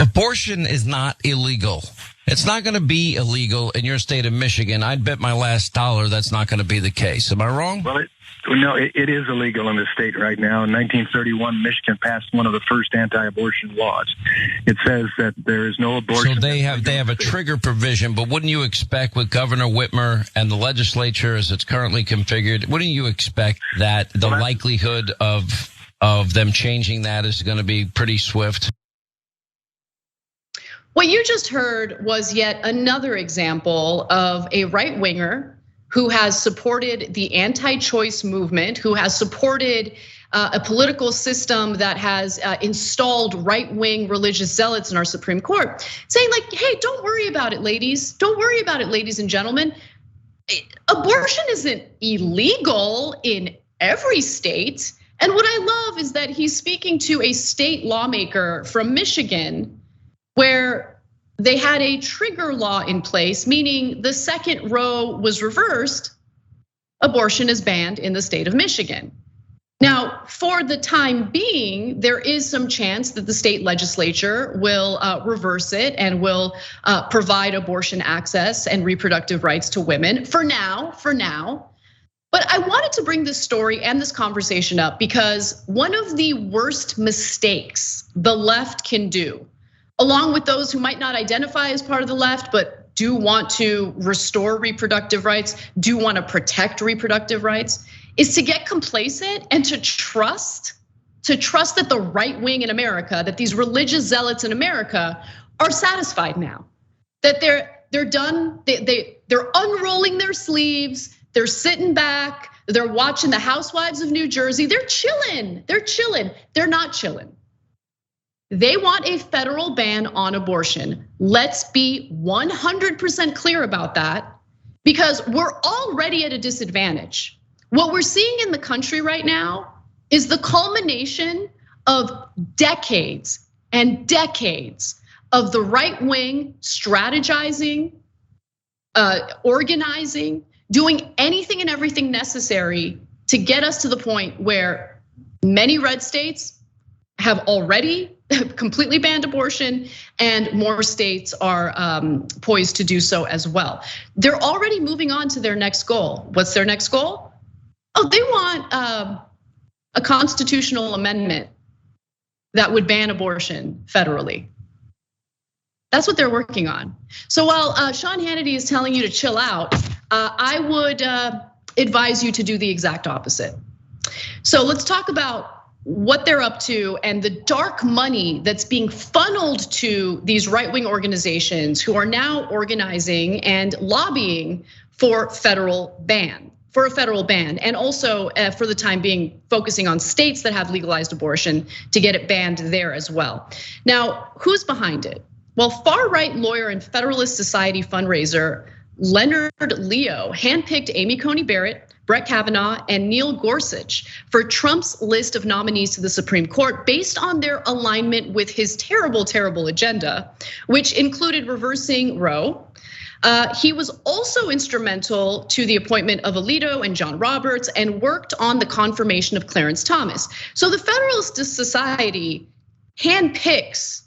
Abortion is not illegal. It's not going to be illegal in your state of Michigan. I'd bet my last dollar that's not going to be the case. Am I wrong? Well, it is illegal in the state right now. In 1931, Michigan passed one of the first anti-abortion laws. It says that there is no abortion. So they have a trigger provision, but wouldn't you expect with Governor Whitmer and the legislature as it's currently configured, wouldn't you expect that the likelihood of them changing that is going to be pretty swift? What you just heard was yet another example of a right-winger who has supported the anti-choice movement, who has supported a political system that has installed right-wing religious zealots in our Supreme Court, saying like, hey, don't worry about it, ladies. Don't worry about it, ladies and gentlemen. Abortion isn't illegal in every state. And what I love is that he's speaking to a state lawmaker from Michigan where they had a trigger law in place, meaning the second Roe was reversed, abortion is banned in the state of Michigan. Now, for the time being, there is some chance that the state legislature will reverse it and will provide abortion access and reproductive rights to women for now. But I wanted to bring this story and this conversation up because one of the worst mistakes the left can do, along with those who might not identify as part of the left, but do want to restore reproductive rights, do want to protect reproductive rights, is to get complacent and to trust that the right wing in America, that these religious zealots in America are satisfied now, that they're done, they're unrolling their sleeves, they're sitting back, they're watching the Housewives of New Jersey, they're chilling, they're not chilling. They want a federal ban on abortion. Let's be 100% clear about that because we're already at a disadvantage. What we're seeing in the country right now is the culmination of decades and decades of the right wing strategizing, organizing, doing anything and everything necessary to get us to the point where many red states have already completely banned abortion and more states are poised to do so as well. They're already moving on to their next goal. What's their next goal? Oh, they want a constitutional amendment that would ban abortion federally. That's what they're working on. So while Sean Hannity is telling you to chill out, I would advise you to do the exact opposite. So let's talk about what they're up to and the dark money that's being funneled to these right-wing organizations who are now organizing and lobbying for a federal ban, and also for the time being focusing on states that have legalized abortion to get it banned there as well. Now, who's behind it? Well, far-right lawyer and Federalist Society fundraiser Leonard Leo handpicked Amy Coney Barrett, Brett Kavanaugh, and Neil Gorsuch for Trump's list of nominees to the Supreme Court based on their alignment with his terrible, terrible agenda, which included reversing Roe. He was also instrumental to the appointment of Alito and John Roberts and worked on the confirmation of Clarence Thomas. So the Federalist Society handpicks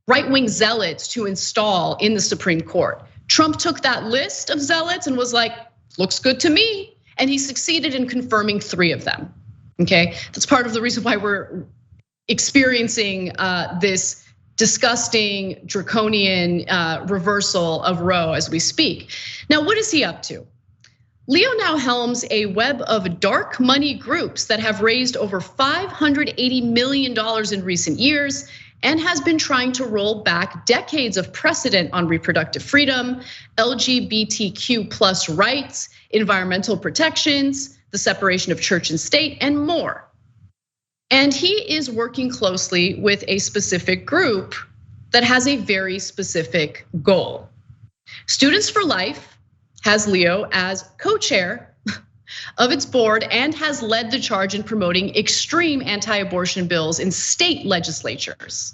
right-wing zealots to install in the Supreme Court. Trump took that list of zealots and was like, looks good to me. And he succeeded in confirming 3 of them, okay? That's part of the reason why we're experiencing this disgusting, draconian reversal of Roe as we speak. Now, what is he up to? Leo now helms a web of dark money groups that have raised over $580 million in recent years and has been trying to roll back decades of precedent on reproductive freedom, LGBTQ+ rights, environmental protections, the separation of church and state, and more. And he is working closely with a specific group that has a very specific goal. Students for Life has Leo as co-chair of its board and has led the charge in promoting extreme anti-abortion bills in state legislatures.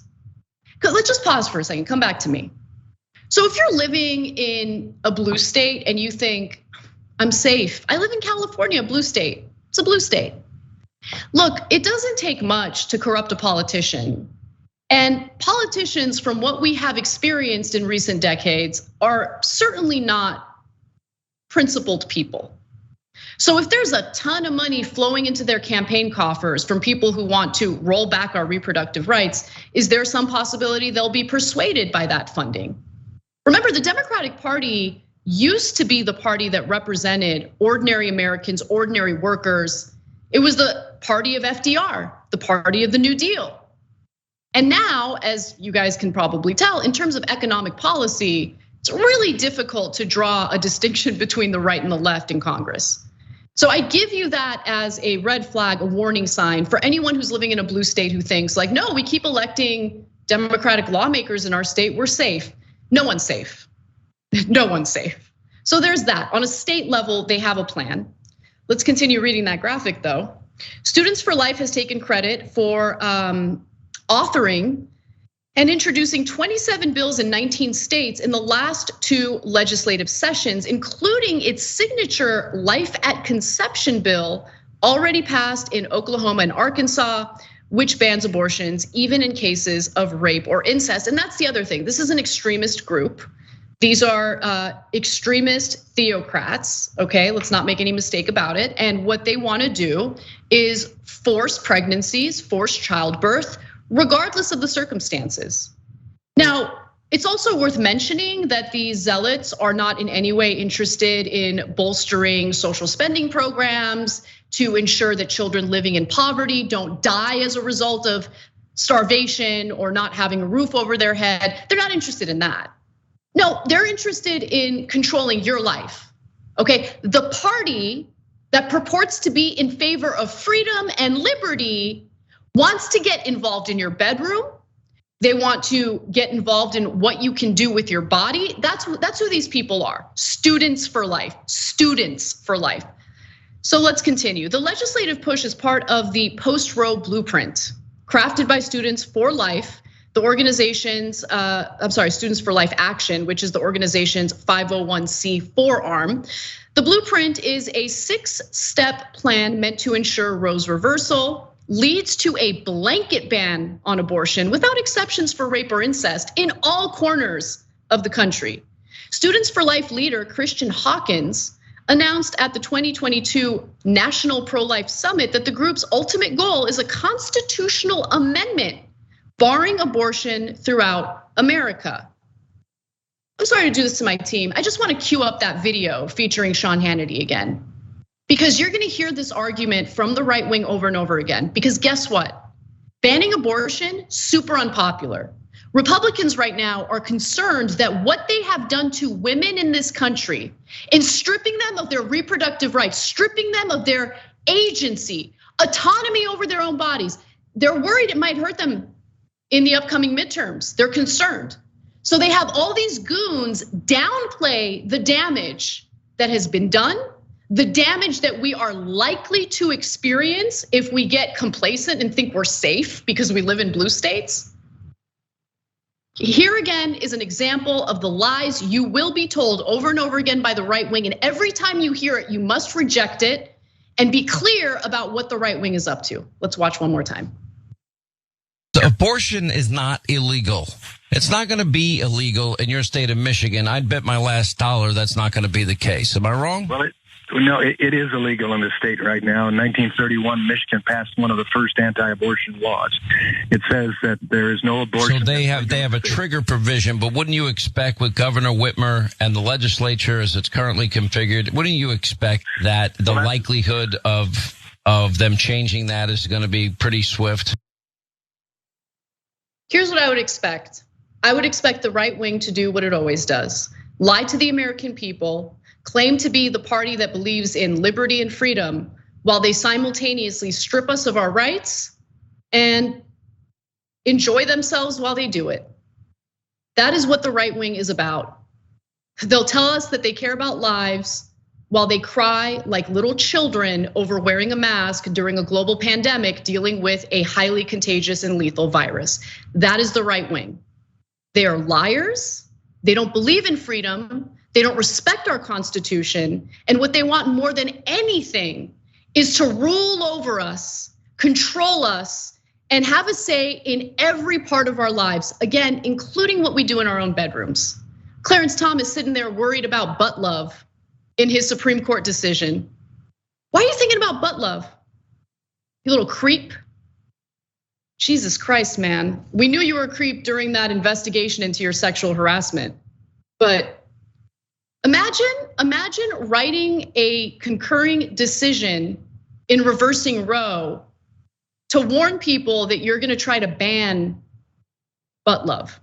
Let's just pause for a second, come back to me. So if you're living in a blue state and you think, I'm safe, I live in California, blue state, it's a blue state. Look, it doesn't take much to corrupt a politician. And politicians, from what we have experienced in recent decades, are certainly not principled people. So if there's a ton of money flowing into their campaign coffers from people who want to roll back our reproductive rights, is there some possibility they'll be persuaded by that funding? Remember, the Democratic Party used to be the party that represented ordinary Americans, ordinary workers. It was the party of FDR, the party of the New Deal. And now, as you guys can probably tell, in terms of economic policy, it's really difficult to draw a distinction between the right and the left in Congress. So I give you that as a red flag, a warning sign for anyone who's living in a blue state who thinks like, no, we keep electing Democratic lawmakers in our state, we're safe. No one's safe. No one's safe. So there's that. On a state level, they have a plan. Let's continue reading that graphic though. Students for Life has taken credit for authoring and introducing 27 bills in 19 states in the last 2 legislative sessions, including its signature Life at Conception bill, already passed in Oklahoma and Arkansas, which bans abortions even in cases of rape or incest. And that's the other thing. This is an extremist group. These are extremist theocrats, okay? Let's not make any mistake about it. And what they wanna do is force pregnancies, force childbirth, regardless of the circumstances. Now, it's also worth mentioning that these zealots are not in any way interested in bolstering social spending programs to ensure that children living in poverty don't die as a result of starvation or not having a roof over their head. They're not interested in that. No, they're interested in controlling your life, okay? The party that purports to be in favor of freedom and liberty wants to get involved in your bedroom. They want to get involved in what you can do with your body. That's who these people are. Students for life, students for life. So let's continue. The legislative push is part of the post-Roe blueprint crafted by Students for Life, the organization's, Students for Life Action, which is the organization's 501c4 arm. The blueprint is a 6-step plan meant to ensure Roe's reversal, leads to a blanket ban on abortion without exceptions for rape or incest in all corners of the country. Students for Life leader Christian Hawkins announced at the 2022 National Pro-Life Summit that the group's ultimate goal is a constitutional amendment barring abortion throughout America. I'm sorry to do this to my team. I just want to cue up that video featuring Sean Hannity again, because you're gonna hear this argument from the right wing over and over again, because guess what? Banning abortion, super unpopular. Republicans right now are concerned that what they have done to women in this country, in stripping them of their reproductive rights, stripping them of their agency, autonomy over their own bodies, they're worried it might hurt them in the upcoming midterms. They're concerned. So they have all these goons downplay the damage that has been done, the damage that we are likely to experience if we get complacent and think we're safe because we live in blue states. Here again is an example of the lies you will be told over and over again by the right wing. And every time you hear it, you must reject it and be clear about what the right wing is up to. Let's watch one more time. The abortion is not illegal. It's not going to be illegal in your state of Michigan. I'd bet my last dollar that's not going to be the case. Am I wrong? Well, no, it is illegal in the state right now. In 1931, Michigan passed one of the first anti-abortion laws. It says that there is no abortion. So they have a trigger provision, but wouldn't you expect with Governor Whitmer and the legislature as it's currently configured, wouldn't you expect that the likelihood of them changing that is going to be pretty swift? Here's what I would expect. I would expect the right wing to do what it always does. Lie to the American people, claim to be the party that believes in liberty and freedom, while they simultaneously strip us of our rights and enjoy themselves while they do it. That is what the right wing is about. They'll tell us that they care about lives while they cry like little children over wearing a mask during a global pandemic dealing with a highly contagious and lethal virus. That is the right wing. They are liars. They don't believe in freedom. They don't respect our Constitution. And what they want more than anything is to rule over us, control us, and have a say in every part of our lives, again, including what we do in our own bedrooms. Clarence Thomas sitting there worried about butt love in his Supreme Court decision. Why are you thinking about butt love? You little creep. Jesus Christ, man. We knew you were a creep during that investigation into your sexual harassment. But imagine writing a concurring decision in reversing Roe to warn people that you're gonna try to ban butt love.